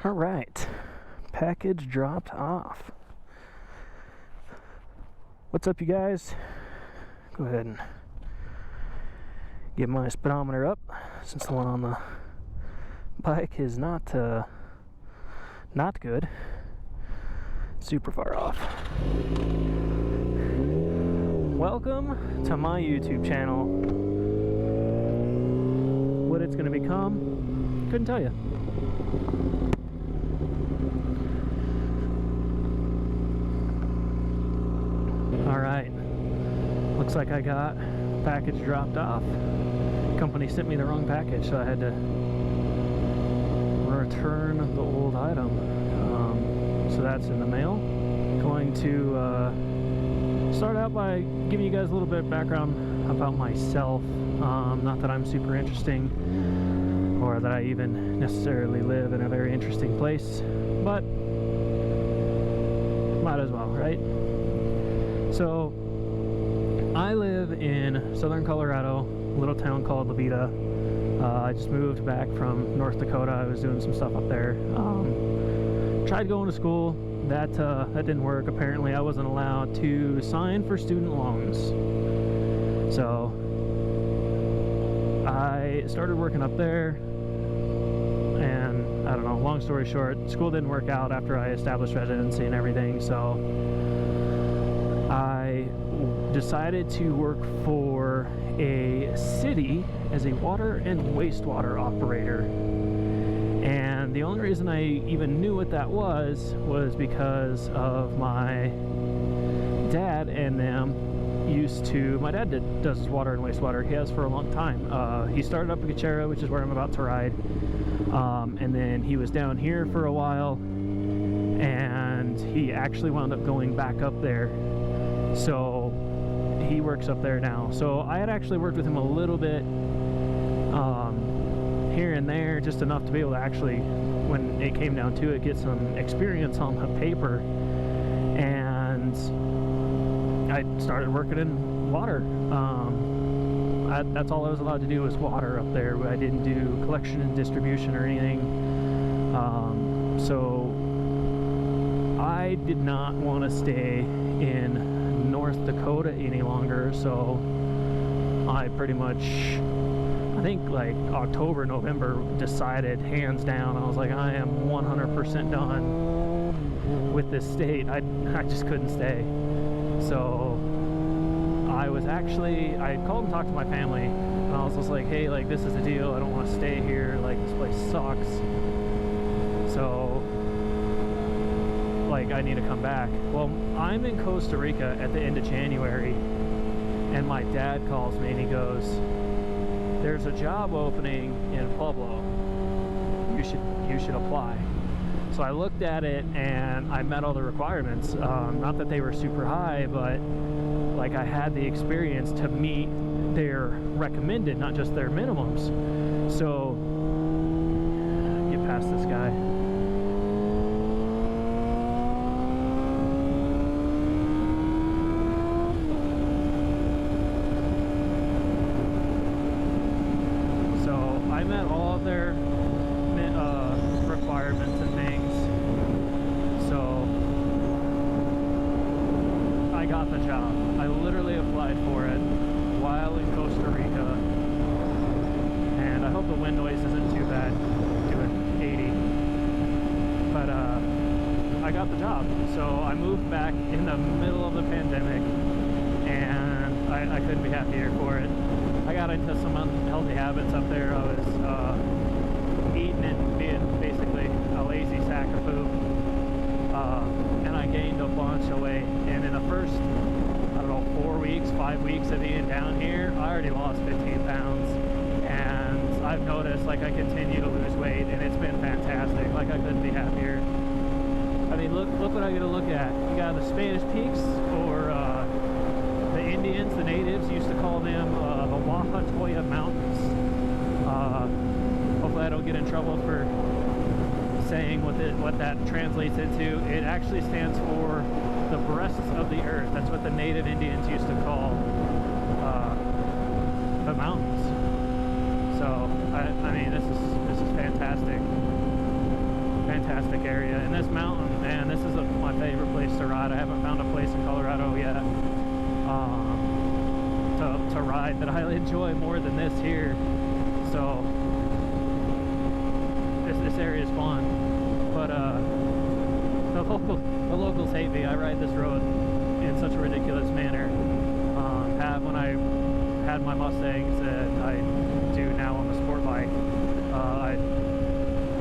All right, package dropped off. What's up, you guys? Go ahead and get my speedometer up, since the one on the bike is not good. Super far off. Welcome to my YouTube channel. What it's going to become, couldn't tell you. Alright, looks like I got package dropped off. Company sent me the wrong package, so I had to return the old item. So that's in the mail. Going to start out by giving you guys a little bit of background about myself. Not that I'm super interesting or that I even necessarily live in a very interesting place, but might as well, right? So I live in southern Colorado, a little town called Levita. I just moved back from North Dakota. I was doing some stuff up there. Tried going to school. That didn't work. Apparently I wasn't allowed to sign for student loans. So I started working up there, and I don't know, long story short, school didn't work out after I established residency and everything, so I decided to work for a city as a water and wastewater operator. And the only reason I even knew what that was because of my dad and them my dad does water and wastewater. He has for a long time. He started up in Cuchara, which is where I'm about to ride. And then he was down here for a while, and he actually wound up going back up there. So he works up there now. So I had actually worked with him a little bit here and there, just enough to be able to actually, when it came down to it, get some experience on the paper. And I started working in water. That's all I was allowed to do was water up there. I didn't do collection and distribution or anything. So I did not want to stay in North Dakota any longer, so I pretty much, I think like October, November, decided hands down, I was like, I am 100% done with this state. I just couldn't stay. So I called and talked to my family, and I was just like, hey, like, this is the deal, I don't want to stay here, like, this place sucks. So like, I need to come back. Well, I'm in Costa Rica at the end of January, and my dad calls me and he goes, there's a job opening in Pueblo, you should apply. So I looked at it and I met all the requirements. Not that they were super high, but like, I had the experience to meet their recommended, not just their minimums. So get past this guy. I met all of their requirements and things, so I got the job. I literally applied for it while in Costa Rica, and I hope the wind noise isn't too bad, doing 80, but I got the job. So I moved back in the middle of the pandemic, and I couldn't be happier for it. I got into some unhealthy habits up there. I was eating and being basically a lazy sack of poop, and I gained a bunch of weight. And in the first, I don't know, 4 weeks, 5 weeks of being down here, I already lost 15 pounds. And I've noticed, like, I continue to lose weight, and it's been fantastic. Like, I couldn't be happier. I mean, look what I get to look at. You got the Spanish Peaks, or the Indians, the natives, used to call them the Wahatoya Mountains. Hopefully I don't get in trouble for saying what that translates into. It actually stands for the breasts of the earth. That's what the native Indians used to call the mountains. So I mean, this is fantastic. fantastic area. And this mountain, man, this is my favorite place to ride. I haven't found a place in Colorado yet to ride that I enjoy more than this here. So this area is fun. But the locals hate me. I ride this road in such a ridiculous manner. When I had my Mustangs that I do now on the sport bike,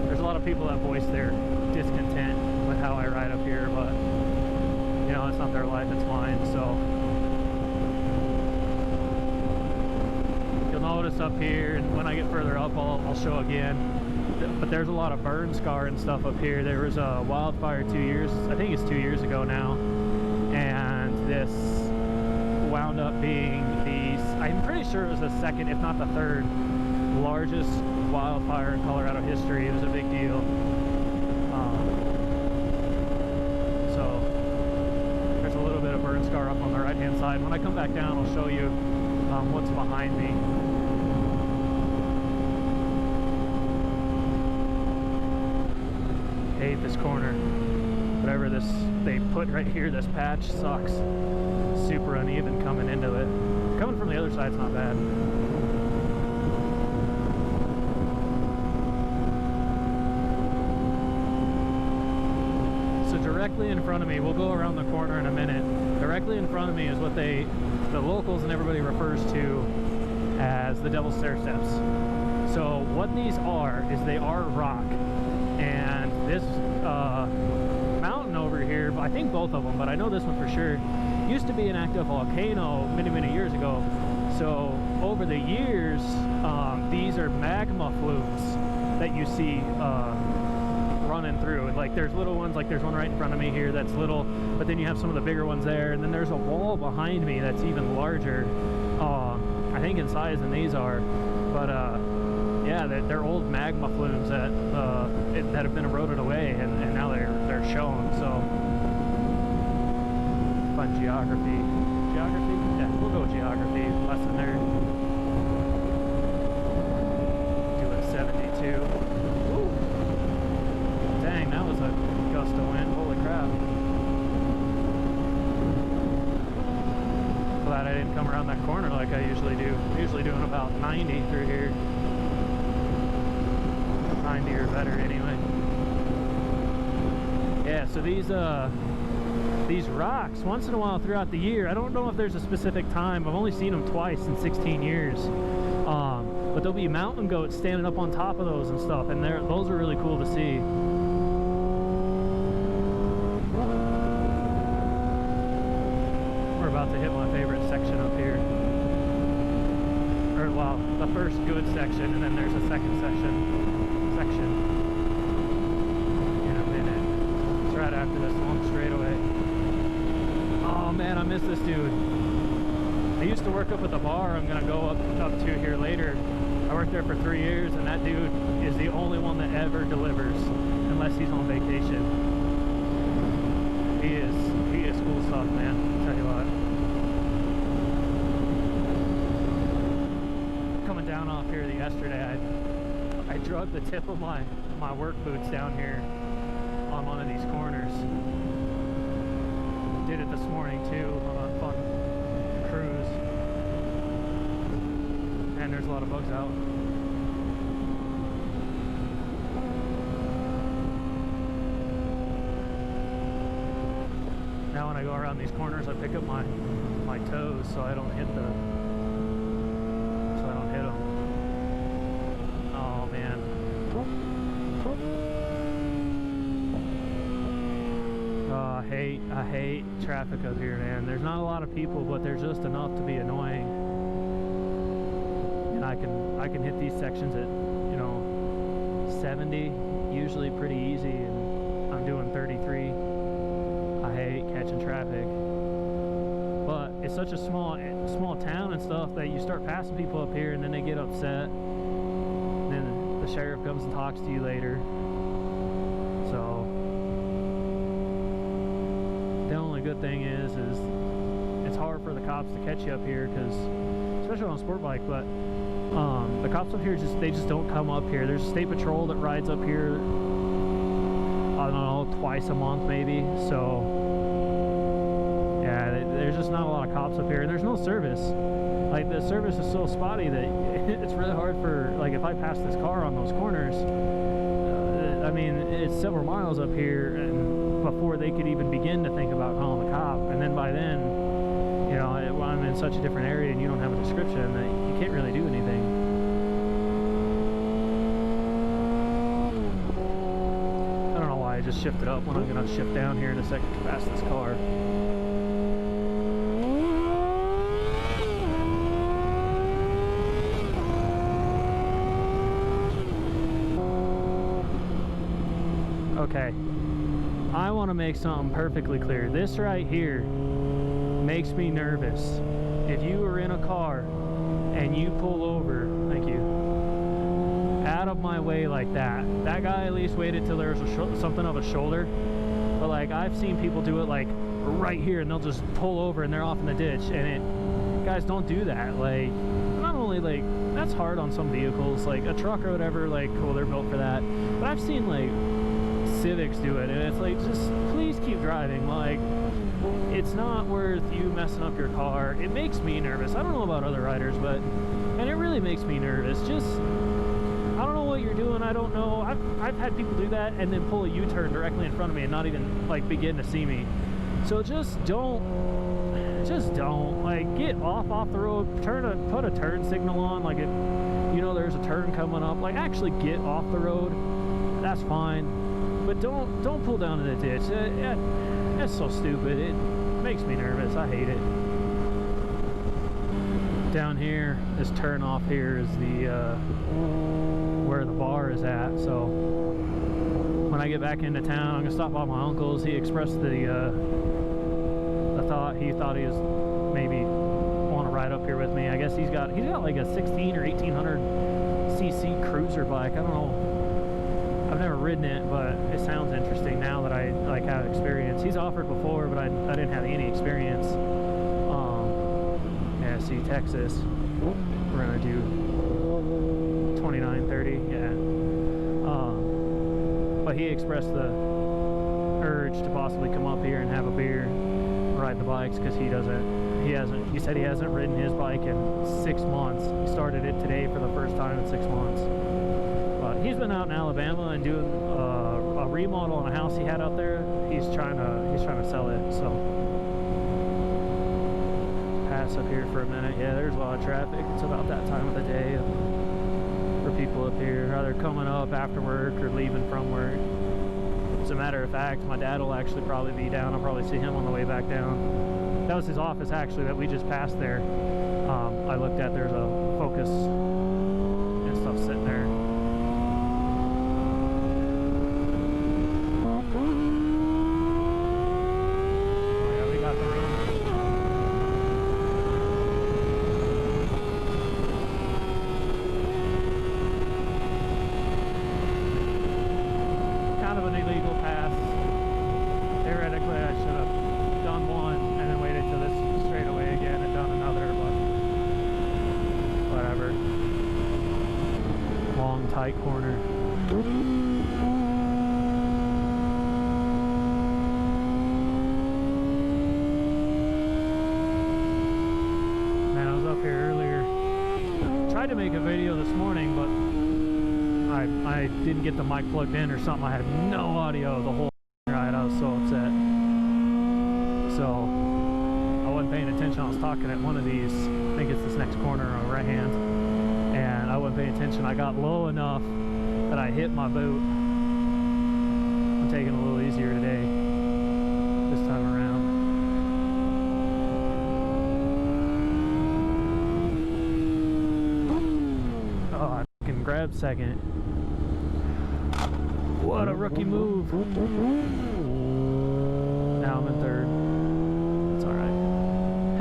there's a lot of people that voice their discontent with how I ride up here, but you know, it's not their life, it's mine. So you'll notice up here, and when I get further up I'll show again, but there's a lot of burn scar and stuff up here. There was a wildfire 2 years, I think it's 2 years ago now, and this wound up being I'm pretty sure it was the second, if not the third, largest wildfire in Colorado history. It was a big deal. So there's a little bit of burn scar up on the right hand side. When I come back down, I'll show you what's behind me. Hate this corner. Whatever they put right here, this patch sucks. Super uneven coming into it. Coming from the other side's not bad. So directly in front of me, we'll go around the corner in a minute. Directly in front of me is what the locals and everybody refers to as the Devil's Stair Steps. So what these are is they are rock, and this mountain over here, I think both of them, but I know this one for sure, used to be an active volcano many years ago. So over the years, these are magma flumes that you see running through. And like there's little ones, like there's one right in front of me here that's little, but then you have some of the bigger ones there, and then there's a wall behind me that's even larger, I think in size than these are. But yeah, they're old magma flumes that have been eroded away, and now they're shown. So fun geography. Yeah, we'll go geography lesson there. Doing 72. Woo! Dang, that was a gust of wind. Holy crap. Glad I didn't come around that corner like I usually do. I'm usually doing about 90 through here. 90 or better anyway. Yeah, so these rocks, once in a while throughout the year, I don't know if there's a specific time, I've only seen them twice in 16 years, but there'll be mountain goats standing up on top of those and stuff, and those are really cool to see. We're about to hit my favorite section up here. Or, well, the first good section, and then there's a second section in a minute. It's right after this long straightaway. Oh man, I miss this dude. I used to work up at the bar I'm gonna go up to here later. I worked there for 3 years, and that dude is the only one that ever delivers, unless he's on vacation. He is cool stuff, man. I'll tell you what. Coming down off here yesterday, I drug the tip of my work boots down here on one of these corners. Did it this morning too on a fun cruise, and there's a lot of bugs out. Now when I go around these corners, I pick up my toes so I don't hit them. Oh man. I hate traffic up here, man. There's not a lot of people, but there's just enough to be annoying. And I can hit these sections at, you know, 70, usually pretty easy, and I'm doing 33. I hate catching traffic. But it's such a small town and stuff that you start passing people up here, and then they get upset. And then the sheriff comes and talks to you later. So the only good thing is it's hard for the cops to catch you up here, because especially on a sport bike, but the cops up here they just don't come up here. There's a state patrol that rides up here I don't know, twice a month maybe. So yeah, there's just not a lot of cops up here, and there's no service. Like, the service is so spotty that it's really hard for, like, if I pass this car on those corners, I mean, it's several miles up here, and before they could even begin to think about calling the cop, and then by then, you know, I'm in such a different area and you don't have a description that you can't really do anything. I don't know why I just shifted up when I'm going to shift down here in a second to pass this car. Okay, I want to make something perfectly clear. This right here makes me nervous. If you were in a car and you pull over, thank you, out of my way like that, that guy at least waited till there was something of a shoulder. But like, I've seen people do it like right here, and they'll just pull over and they're off in the ditch. And guys, don't do that. Like, not only like, that's hard on some vehicles, like a truck or whatever, like, cool, they're built for that. But I've seen like Civics do it, and it's like, just please keep driving. Like, it's not worth you messing up your car. It makes me nervous. I don't know about other riders, but, and it really makes me nervous. Just, I don't know what you're doing. I don't know. I've had people do that and then pull a U-turn directly in front of me and not even like begin to see me. So just don't like, get off the road, put a turn signal on, like, if you know there's a turn coming up, like, actually get off the road. That's fine. But don't pull down in the ditch. That's so stupid. It makes me nervous. I hate it. Down here, this turn off here is the where the bar is at. So when I get back into town, I'm gonna stop by my uncle's. He expressed the thought he was maybe want to ride up here with me. I guess he's got like a 16 or 1800 cc cruiser bike. I don't know. I've never ridden it, but it sounds interesting now that I like have experience. He's offered before, but I didn't have any experience. Yeah, see, Texas. We're gonna do 2930. Yeah. But he expressed the urge to possibly come up here and have a beer, ride the bikes, because he said he hasn't ridden his bike in 6 months. He started it today for the first time in 6 months. He's been out in Alabama and doing a remodel on a house he had out there. He's trying to sell it. So pass up here for a minute. Yeah, there's a lot of traffic. It's about that time of the day for people up here, either coming up after work or leaving from work. As a matter of fact, my dad will actually probably be down. I'll probably see him on the way back down. That was his office actually that we just passed there. I looked at, there's a Focus and stuff sitting there. Tight corner. Man, I was up here earlier. Tried to make a video this morning, but I didn't get the mic plugged in or something. I had no audio the whole ride. I was so upset. So I wasn't paying attention. I was talking at one of these. I think it's this next corner on the right hand. And I wasn't paying attention. I got low enough that I hit my boot. I'm taking it a little easier today, this time around. Oh, I fucking grabbed second. What a rookie move. Now I'm in third. It's alright.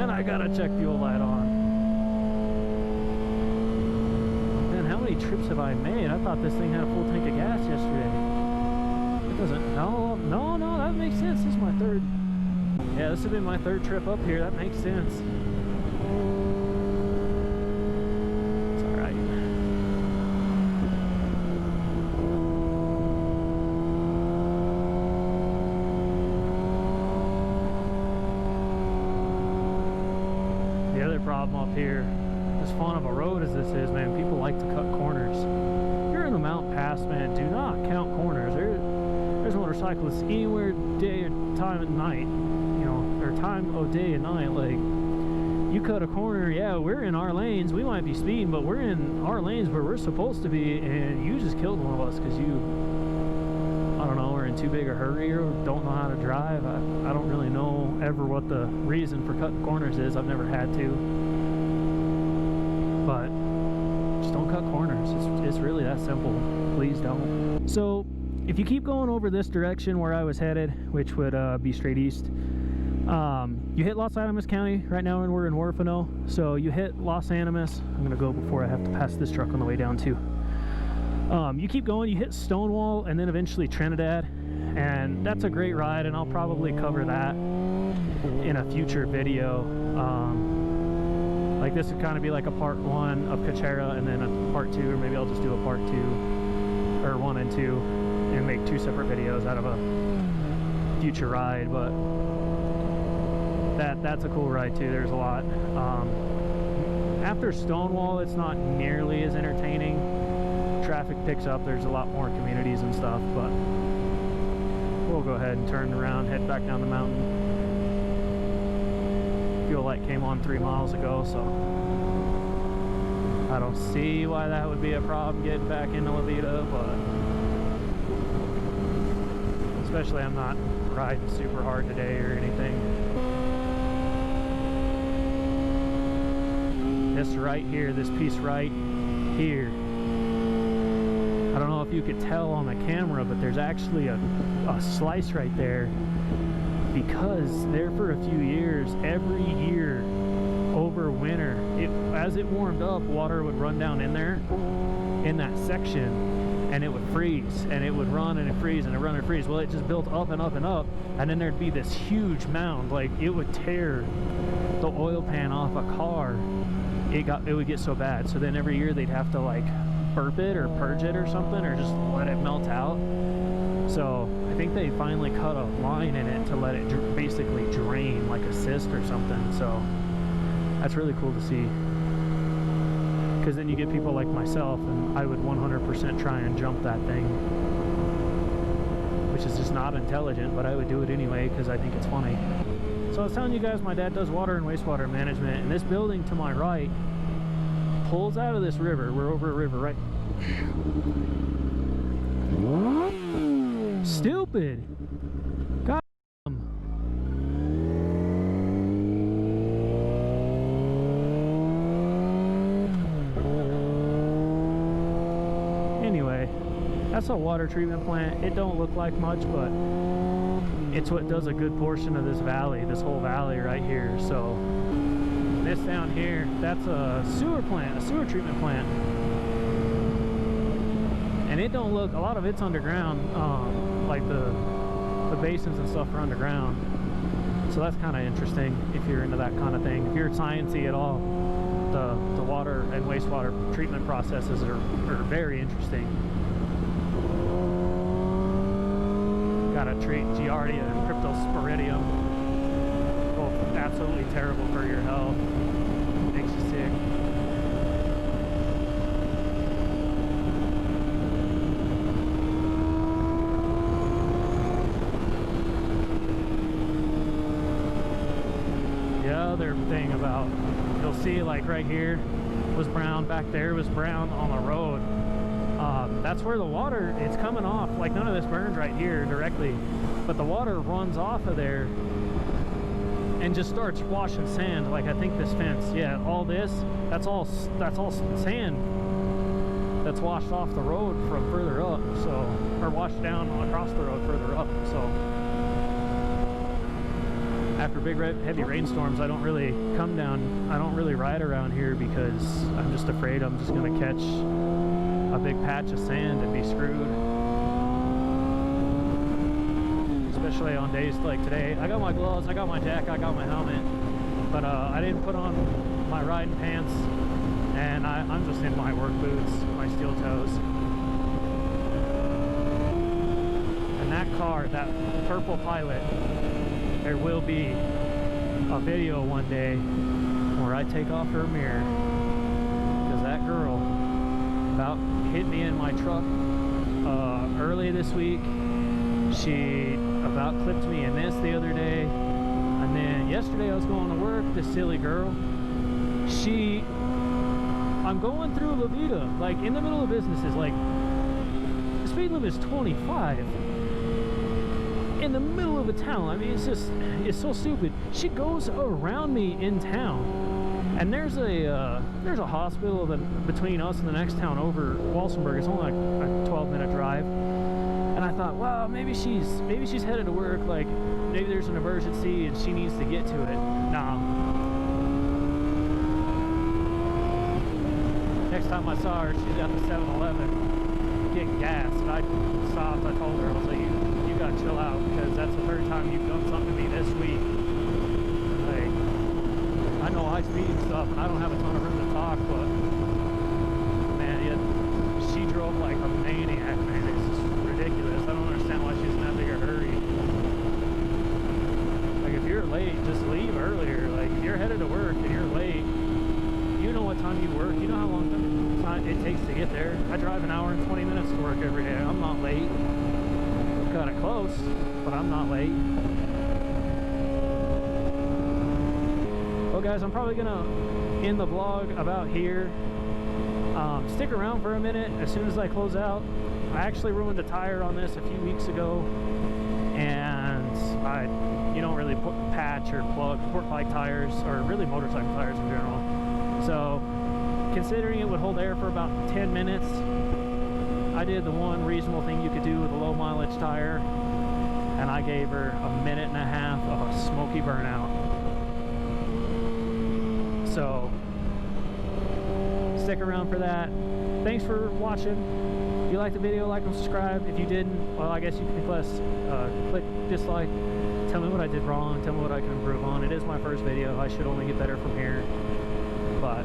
And I got a check fuel light on. How many trips have I made? I thought this thing had a full tank of gas yesterday. It doesn't. No, that makes sense. This is my third. Yeah, this has been my third trip up here. That makes sense. It's alright. another problem up here. As fun of a road as this is, man, people like to cut corners. If you're in the mountain pass, man, do not count corners. There's motorcyclists anywhere, day or time of night, you know, or time of day and night. Like, you cut a corner, yeah, we're in our lanes. We might be speeding, but we're in our lanes where we're supposed to be, and you just killed one of us because you, I don't know, are in too big a hurry or don't know how to drive. I don't really know ever what the reason for cutting corners is. I've never had to. But just don't cut corners. It's really that simple. Please don't. So if you keep going over this direction where I was headed, which would be straight east, you hit Los Animas County. Right now we're in Huerfano. So you hit Los Animas. I'm gonna go before I have to pass this truck on the way down too. You keep going, you hit Stonewall, and then eventually Trinidad, and that's a great ride, and I'll probably cover that in a future video. Like, this would kind of be like a part 1 of Cuchara and then a part 2, or maybe I'll just do a part 2 or 1 and 2 and make 2 separate videos out of a future ride. But that's a cool ride too. There's a lot. After Stonewall, it's not nearly as entertaining. Traffic picks up, there's a lot more communities and stuff, but we'll go ahead and turn around, head back down the mountain. Fuel light came on 3 miles ago, so I don't see why that would be a problem getting back into La Vida, but especially I'm not riding super hard today or anything. This right here, this piece right here, I don't know if you could tell on the camera, but there's actually a slice right there, because there for a few years, every year over winter, as it warmed up, water would run down in there, in that section, and it would freeze, and it would run and it freeze and it run and freeze. Well, it just built up and up and up, and then there'd be this huge mound. Like, it would tear the oil pan off a car. It would get so bad. So then every year they'd have to like burp it or purge it or something, or just let it melt out. So I think they finally cut a line in it to let it basically drain, like a cyst or something. So that's really cool to see, because then you get people like myself, and I would 100% try and jump that thing, which is just not intelligent, but I would do it anyway because I think it's funny. So I was telling you guys, my dad does water and wastewater management, and this building to my right pulls out of this river. We're over a river, right? Stupid! God. Anyway, that's a water treatment plant. It don't look like much, but it's what does a good portion of this valley, this whole valley right here. So this down here, that's a sewer plant, a sewer treatment plant. And it don't look, a lot of it's underground, like the basins and stuff are underground. So that's kind of interesting if you're into that kind of thing. If you're sciencey at all, the water and wastewater treatment processes are very interesting. Gotta treat Giardia and Cryptosporidium, both absolutely terrible for your health. Makes you sick. The other thing about, you'll see like right here was brown, back there was brown on the road. That's where the water, it's coming off. Like, none of this burns right here directly, but the water runs off of there and just starts washing sand. Like, I think this fence, yeah, all this, that's all sand that's washed off the road from further up, so, or washed down across the road further up. So after big heavy rainstorms, I don't really come down, I don't really ride around here, because I'm just afraid I'm just going to catch a big patch of sand and be screwed. Especially on days like today. I got my gloves, I got my jacket, I got my helmet, but I didn't put on my riding pants, and I'm just in my work boots, my steel toes. And that car, that purple Pilot, there will be a video one day where I take off her mirror, because that girl about hit me in my truck early this week. She about clipped me in this the other day, and then yesterday I was going to work. This silly girl, I'm going through La Vida, like in the middle of businesses, like the speed limit is 25 in the middle of a town. I mean, it's so stupid. She goes around me in town, and there's a hospital between us and the next town over, Walsenburg. It's only like a 12-minute drive. And I thought, well, maybe she's headed to work, like maybe there's an emergency and she needs to get to it. Nah. Next time I saw her, she's at the 7-Eleven getting gas, and I stopped. I told her, I was like, you gotta chill out, because that's the third time you've done something to me this week. Like, I know high speed and stuff, and I don't have a ton of room to talk, but man, she drove like a maniac, man. It's just ridiculous. I don't understand why she's in that big a hurry. Like, if you're late, just leave earlier. Like, if you're headed to work and you're late, you know what time you work, you know how long time it takes to get there. I drive an hour and 20 minutes to work every day. I'm not late. Kind of close, but I'm not late. Well guys, I'm probably gonna end the vlog about here. Stick around for a minute. As soon as I close out, I actually ruined a tire on this a few weeks ago, and you don't really patch or plug sport bike tires, or really motorcycle tires in general. So considering it would hold air for about 10 minutes, I did the one reasonable thing you could do with a low mileage tire, and I gave her a minute and a half of a smoky burnout. So stick around for that. Thanks for watching. If you liked the video, like and subscribe. If you didn't, well, I guess you can click dislike. Tell me what I did wrong. Tell me what I can improve on. It is my first video. I should only get better from here. But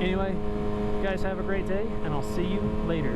anyway, you guys have a great day, and I'll see you later.